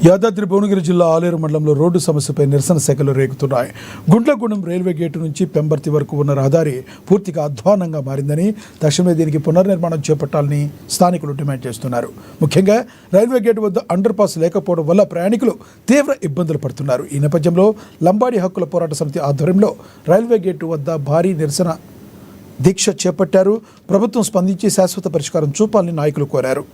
యాదాద్రి భువనగిరి జిల్లా ఆలేరు మండలంలో రోడ్డు సమస్యపై నిరసన శాఖలు రేగుతున్నాయి. గుండ్లగూడెం రైల్వే గేటు నుంచి పెంబర్తి వరకు ఉన్న రహదారి పూర్తిగా అధ్వానంగా మారిందని, తక్షణమే దీనికి పునర్నిర్మాణం చేపట్టాలని స్థానికులు డిమాండ్ చేస్తున్నారు. ముఖ్యంగా రైల్వే గేటు వద్ద అండర్ పాస్ లేకపోవడం వల్ల ప్రయాణికులు తీవ్ర ఇబ్బందులు పడుతున్నారు. ఈ నేపథ్యంలో లంబాడి హక్కుల పోరాట సమితి ఆధ్వర్యంలో రైల్వే గేటు వద్ద భారీ నిరసన దీక్ష చేపట్టారు. ప్రభుత్వం స్పందించి శాశ్వత పరిష్కారం చూపాలని నాయకులు కోరారు.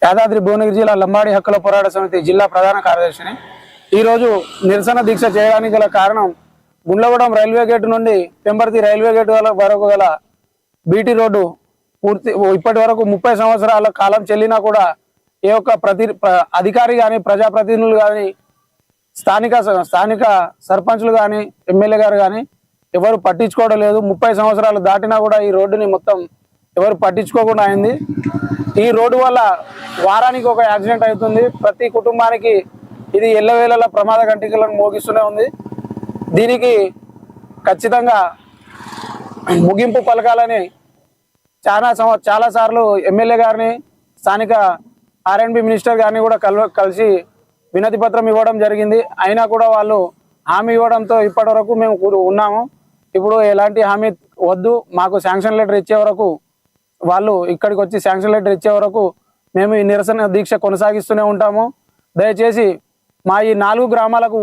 యాదాద్రి భువనగిరి జిల్లా లంబాడి హక్కుల పోరాట సమితి జిల్లా ప్రధాన కార్యదర్శిని. ఈరోజు నిరసన దీక్ష చేయడానికి గల కారణం, గుండ్లగూడెం రైల్వే గేటు నుండి పెంబర్తి రైల్వే గేటు వరకు గల బీటీ రోడ్డు ఇప్పటి వరకు 30 సంవత్సరాల కాలం చెల్లినా కూడా ఏ ఒక్క అధికారి కానీ, ప్రజాప్రతినిధులు కానీ, స్థానిక సర్పంచ్లు కానీ, ఎమ్మెల్యే గారు కానీ ఎవరు పట్టించుకోవడం లేదు. 30 సంవత్సరాలు దాటినా కూడా ఈ రోడ్డుని మొత్తం ఎవరు పట్టించుకోకుండా అయింది. ఈ రోడ్డు వల్ల వారానికి ఒక యాక్సిడెంట్ అవుతుంది. ప్రతి కుటుంబానికి ఇది ఎల్లవేళలా ప్రమాద గంటికలను మోగిస్తూనే ఉంది. దీనికి ఖచ్చితంగా ముగింపు పలకాలని చాలా సార్లు ఎమ్మెల్యే గారిని, స్థానిక R&B మినిస్టర్ గారిని కూడా కలిసి వినతి పత్రం ఇవ్వడం జరిగింది. అయినా కూడా వాళ్ళు హామీ ఇవ్వడంతో ఇప్పటి వరకు మేము ఉన్నాము. ఇప్పుడు ఎలాంటి హామీ వద్దు, మాకు శాంక్షన్ లెటర్ ఇచ్చే వరకు, వాళ్ళు ఇక్కడికి వచ్చి శాంక్షన్ లెటర్ ఇచ్చే వరకు మేము ఈ నిరసన దీక్ష కొనసాగిస్తూనే ఉంటాము. దయచేసి మా ఈ 4 గ్రామాలకు